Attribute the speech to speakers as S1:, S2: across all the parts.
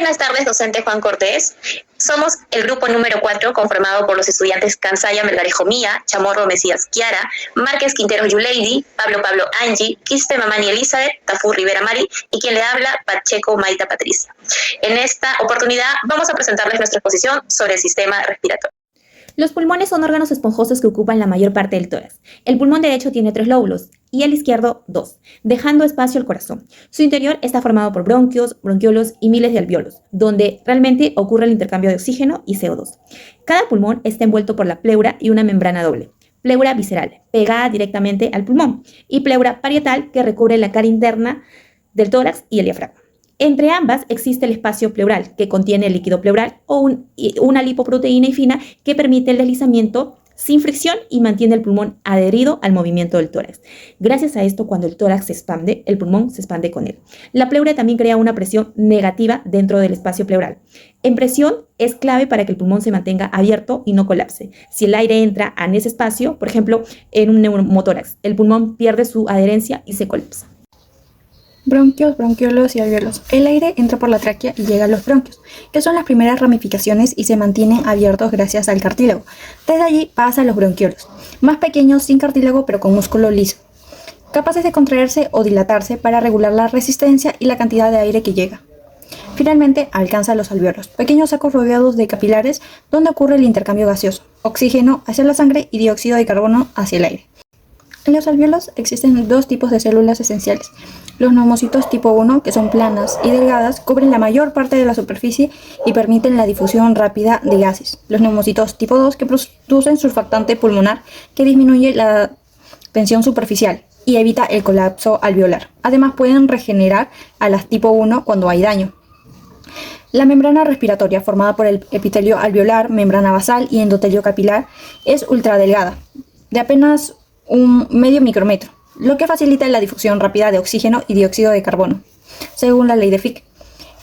S1: Buenas tardes, docente Juan Cortés. Somos el grupo número 4, conformado por los estudiantes Cansaya Melgarejo Mía, Chamorro Mesías Kiara, Márquez Quintero Yuleidi, Pablo Angie, Quiste Mamani Elizabeth, Tafur Rivera Mari y quien le habla, Pacheco Maita Patricia. En esta oportunidad vamos a presentarles nuestra exposición sobre el sistema respiratorio.
S2: Los pulmones son órganos esponjosos que ocupan la mayor parte del tórax. El pulmón derecho tiene 3 lóbulos y el izquierdo 2, dejando espacio al corazón. Su interior está formado por bronquios, bronquiolos y miles de alvéolos, donde realmente ocurre el intercambio de oxígeno y CO2. Cada pulmón está envuelto por la pleura y una membrana doble. Pleura visceral, pegada directamente al pulmón, y pleura parietal, que recubre la cara interna del tórax y el diafragma. Entre ambas existe el espacio pleural, que contiene el líquido pleural o una lipoproteína fina que permite el deslizamiento sin fricción y mantiene el pulmón adherido al movimiento del tórax. Gracias a esto, cuando el tórax se expande, el pulmón se expande con él. La pleura también crea una presión negativa dentro del espacio pleural. En presión es clave para que el pulmón se mantenga abierto y no colapse. Si el aire entra en ese espacio, por ejemplo, en un neumotórax, el pulmón pierde su adherencia y se colapsa.
S3: Bronquios, bronquiolos y alvéolos. El aire entra por la tráquea y llega a los bronquios, que son las primeras ramificaciones y se mantienen abiertos gracias al cartílago. Desde allí pasa a los bronquiolos, más pequeños sin cartílago pero con músculo liso, capaces de contraerse o dilatarse para regular la resistencia y la cantidad de aire que llega. Finalmente alcanza los alvéolos, pequeños sacos rodeados de capilares donde ocurre el intercambio gaseoso, oxígeno hacia la sangre y dióxido de carbono hacia el aire. En los alvéolos existen 2 tipos de células esenciales. Los neumocitos tipo 1, que son planas y delgadas, cubren la mayor parte de la superficie y permiten la difusión rápida de gases. Los neumocitos tipo 2, que producen surfactante pulmonar, que disminuye la tensión superficial y evita el colapso alveolar. Además, pueden regenerar a las tipo 1 cuando hay daño. La membrana respiratoria, formada por el epitelio alveolar, membrana basal y endotelio capilar, es ultradelgada, de apenas un medio micrómetro, lo que facilita la difusión rápida de oxígeno y dióxido de carbono, según la ley de Fick.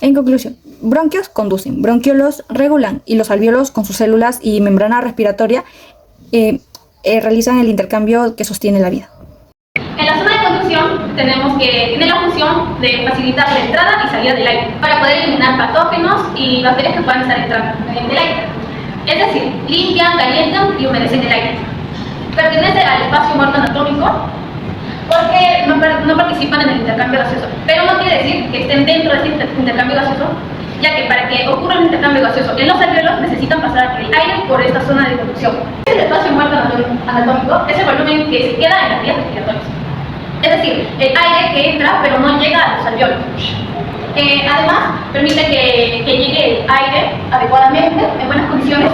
S3: En conclusión, bronquios conducen, bronquiolos regulan y los alvéolos con sus células y membrana respiratoria realizan el intercambio que sostiene la vida.
S4: En la zona de conducción tenemos que tiene la función de facilitar la entrada y salida del aire para poder eliminar patógenos y bacterias que puedan estar entrando en el aire. Es decir, limpian, calientan y humedecen el aire. Pertenece al espacio muerto anatómico porque no participan en el intercambio gaseoso, pero no quiere decir que estén dentro de este intercambio gaseoso, ya que para que ocurra el intercambio gaseoso en los alvéolos necesitan pasar el aire por esta zona de conducción. El espacio muerto anatómico es el volumen que se queda en las vías respiratorias, es decir, el aire que entra pero no llega a los alvéolos. Además, permite que llegue el aire adecuadamente, en buenas condiciones,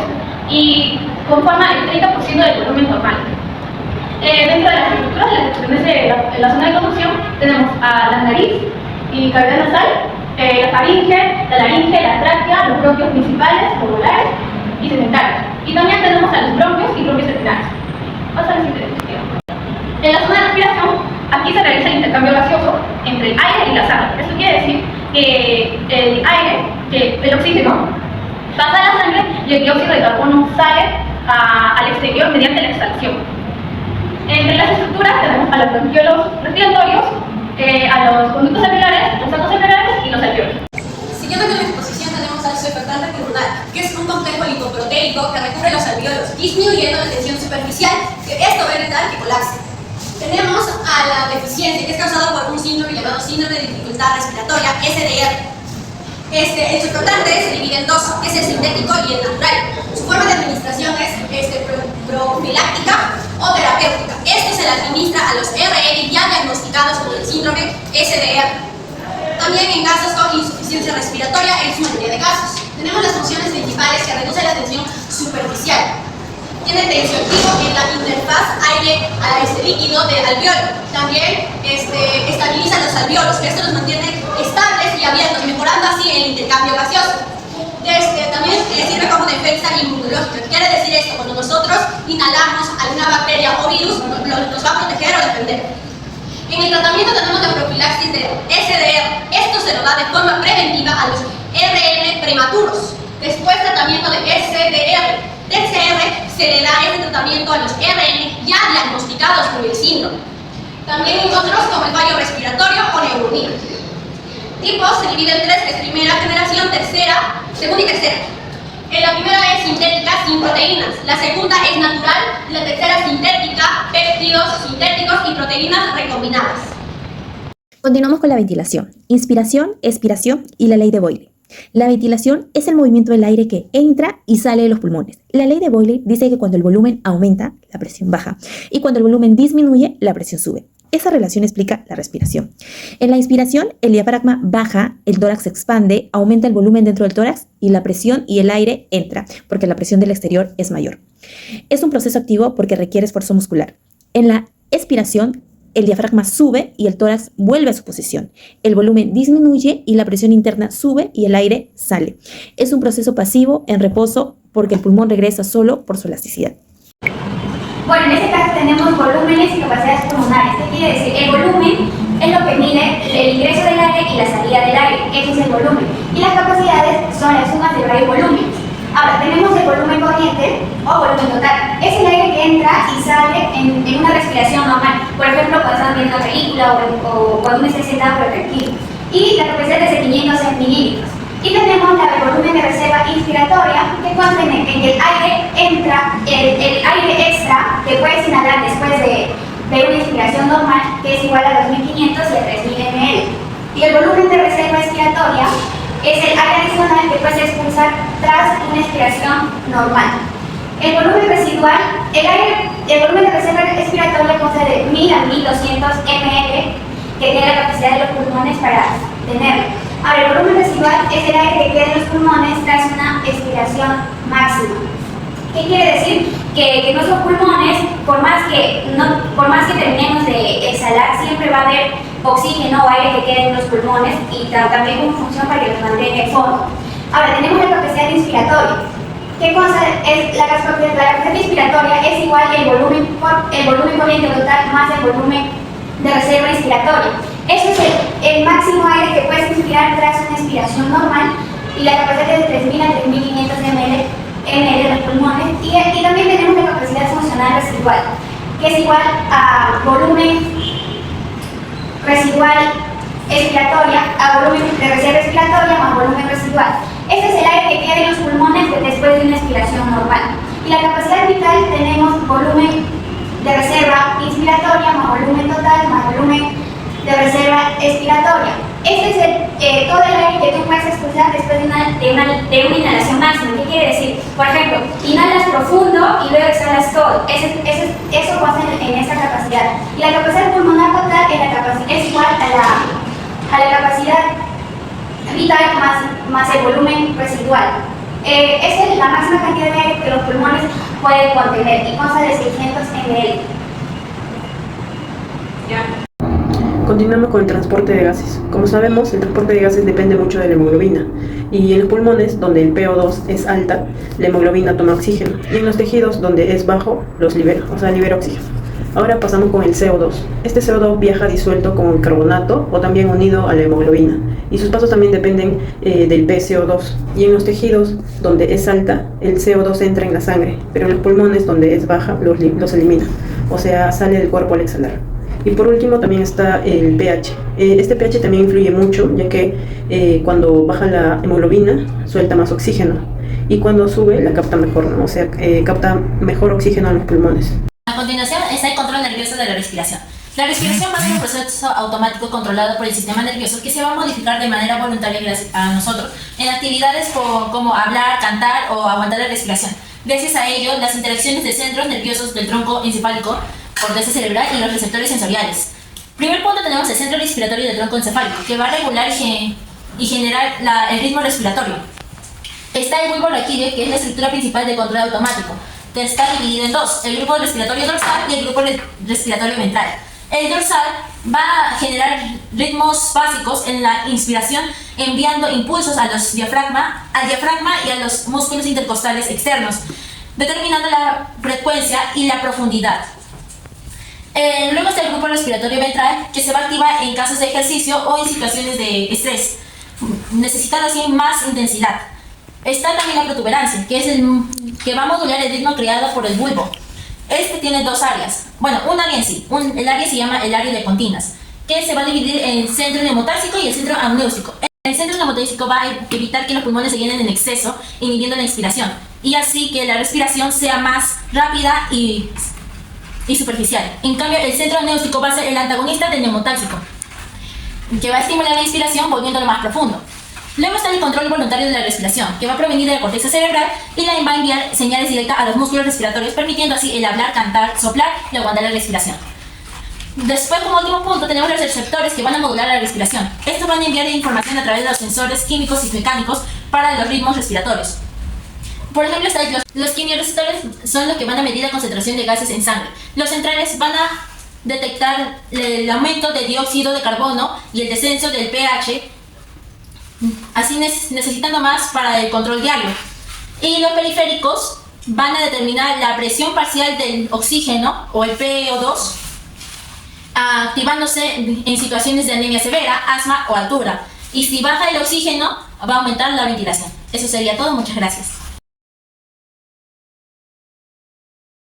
S4: y conforma el 30% del volumen normal. Dentro de las estructuras de las que pertenece la zona de conducción tenemos a la nariz y cavidad nasal, la faringe, la laringe, la tráquea, los bronquios principales, ovulares y segmentarios. Y también tenemos a los bronquios y bronquios terminales. Pasa a la siguiente diapositiva. En la zona de respiración, aquí se realiza el intercambio gaseoso entre el aire y la sangre. Esto quiere decir que el aire, el oxígeno, pasa a la sangre y el dióxido de carbono sale al exterior mediante la exhalación. Entre las estructuras tenemos a los bronquiolos respiratorios, a los conductos alveolares, los sacos alveolares y los alvéolos.
S5: Siguiendo con la exposición tenemos al surfactante pulmonar, que es un complejo lipoproteico que recubre los alvéolos, disminuyendo la tensión superficial, que esto va a evitar que colapse. Tenemos a la deficiencia, que es causada por un síndrome llamado síndrome de dificultad respiratoria, SDR. El surfactante se divide en 2, es el sintético y el natural. Su forma de administración es profiláctica o terapéutica. Esto se le administra a los RN ya diagnosticados con el síndrome SDR. También en casos con insuficiencia respiratoria, en su mayoría de casos. Tenemos las funciones principales que reducen la tensión superficial. Tiene tensioactivo en la interfaz aire líquido del alvéolo. También estabiliza los alvéolos, que esto los mantiene estables y abiertos, mejorando así el intercambio gaseoso. También sirve como defensa inmunológica. ¿Qué quiere decir esto? Cuando nosotros inhalamos alguna bacteria o virus, nos va a proteger o defender. En el tratamiento tenemos la profilaxis de SDR. Esto se lo da de forma preventiva a los RN prematuros. Después tratamiento de SDR. TCR se le da este tratamiento a los RN ya diagnosticados con el síndrome. También otros como el fallo respiratorio o neumonía. tipos se divide en tres, que es primera generación, tercera, segunda y tercera. La primera es sintética, sin proteínas. La segunda es natural. Y la tercera sintética, péptidos sintéticos y proteínas recombinadas.
S2: Continuamos con la ventilación. Inspiración, expiración y la ley de Boyle. La ventilación es el movimiento del aire que entra y sale de los pulmones. La ley de Boyle dice que cuando el volumen aumenta, la presión baja, y cuando el volumen disminuye, la presión sube. Esa relación explica la respiración. En la inspiración, el diafragma baja, el tórax se expande, aumenta el volumen dentro del tórax y la presión y el aire entra, porque la presión del exterior es mayor. Es un proceso activo porque requiere esfuerzo muscular. En la expiración, el diafragma sube y el tórax vuelve a su posición. El volumen disminuye y la presión interna sube y el aire sale. Es un proceso pasivo en reposo porque el pulmón regresa solo por su elasticidad.
S6: Bueno, en este caso tenemos volúmenes y capacidades pulmonares. ¿Qué quiere decir? El volumen es lo que mide el ingreso del aire y la salida del aire. Eso es el volumen. Y las capacidades son las sumas de varios volúmenes. Ahora, tenemos el volumen corriente o volumen total. Es el aire que entra y sale en una respiración normal. Por ejemplo, cuando están viendo una película o cuando uno está sentado pero tranquilo. Y la capacidad es de 500 mililitros. Y tenemos el volumen de reserva inspiratoria, que consta en que el aire entra, el aire extra que puedes inhalar después de una inspiración normal, que es igual a 2500 y a 3000 ml. Y el volumen de reserva expiratoria es el aire adicional que puedes expulsar tras una expiración normal. El volumen residual, el volumen de reserva expiratoria consta de 1000 a 1200 ml, que tiene la capacidad de los pulmones para tenerlo. Ahora, el volumen residual es el aire que queda en los pulmones tras una expiración máxima. ¿Qué quiere decir? Que nuestros pulmones, por más que terminemos de exhalar, siempre va a haber oxígeno o aire que quede en los pulmones y también como función para que los mantenga en fondo. Ahora, tenemos la capacidad inspiratoria. ¿Qué cosa es la capacidad inspiratoria? Es igual el volumen corriente total más el volumen de reserva inspiratoria. Eso es el máximo aire que puedes inspirar tras una expiración normal y la capacidad es de 3000 a 3500 ml en los pulmones. Y también tenemos la capacidad funcional residual, que es igual a volumen residual expiratoria, a volumen de reserva expiratoria más volumen residual. Este es el aire que queda en los pulmones después de una expiración normal. Y la capacidad vital tenemos volumen de reserva inspiratoria más volumen total más volumen de reserva expiratoria. Este es todo el aire que tú puedes expulsar después de una inhalación máxima. ¿Qué quiere decir? Por ejemplo, inhalas profundo y luego exhalas todo. Eso pasa en esa capacidad. Y la capacidad pulmonar total es igual a la capacidad vital más el volumen residual. Esa es la máxima cantidad de aire que los pulmones pueden contener y consta de 600 ml.
S7: Continuamos con el transporte de gases. Como sabemos, el transporte de gases depende mucho de la hemoglobina. Y en los pulmones, donde el PO2 es alta, la hemoglobina toma oxígeno. Y en los tejidos, donde es bajo, los libera, libera oxígeno. Ahora pasamos con el CO2. Este CO2 viaja disuelto con carbonato o también unido a la hemoglobina. Y sus pasos también dependen del PCO2. Y en los tejidos, donde es alta, el CO2 entra en la sangre. Pero en los pulmones, donde es baja, los elimina. O sea, sale del cuerpo al exhalar. Y por último también está el pH. Este pH también influye mucho, ya que cuando baja la hemoglobina suelta más oxígeno y cuando sube la capta mejor, ¿no? O sea, capta mejor oxígeno a los pulmones.
S8: A continuación está el control nervioso de la respiración. La respiración va a ser un proceso automático controlado por el sistema nervioso que se va a modificar de manera voluntaria gracias a nosotros en actividades como hablar, cantar o aguantar la respiración. Gracias a ello, las interacciones de centros nerviosos del tronco encefálico, corteza cerebral y los receptores sensoriales. Primer punto tenemos el centro respiratorio del tronco encefálico, que va a regular y generar el ritmo respiratorio. Está el bulbo raquídeo, que es la estructura principal de control automático, que está dividido en dos, el grupo respiratorio dorsal y el grupo respiratorio ventral. El dorsal va a generar ritmos básicos en la inspiración, enviando impulsos al diafragma y a los músculos intercostales externos, determinando la frecuencia y la profundidad. Luego está el grupo respiratorio ventral, que se va a activar en casos de ejercicio o en situaciones de estrés, necesitando así más intensidad. Está también la protuberancia, que va a modular el ritmo creado por el bulbo. Este tiene dos áreas. Bueno, un área en sí. El área se llama el área de Continas. que se va a dividir en centro neumotáxico y el centro amniótico. El centro neumotáxico va a evitar que los pulmones se llenen en exceso, inhibiendo la inspiración, y así que la respiración sea más rápida y superficial. En cambio, el centro amniótico va a ser el antagonista del neumotáxico, que va a estimular la inspiración volviéndolo más profundo. Luego está el control voluntario de la respiración, que va a provenir de la corteza cerebral y la va a enviar señales directas a los músculos respiratorios, permitiendo así el hablar, cantar, soplar y aguantar la respiración. Después, como último punto, tenemos los receptores que van a modular la respiración. Estos van a enviar información a través de los sensores químicos y mecánicos para los ritmos respiratorios. Por ejemplo, los quimiorreceptores son los que van a medir la concentración de gases en sangre. Los centrales van a detectar el aumento de dióxido de carbono y el descenso del pH, así necesitando más para el control diario. Y los periféricos van a determinar la presión parcial del oxígeno o el PO2, activándose en situaciones de anemia severa, asma o altura. Y si baja el oxígeno, va a aumentar la ventilación. Eso sería todo. Muchas gracias.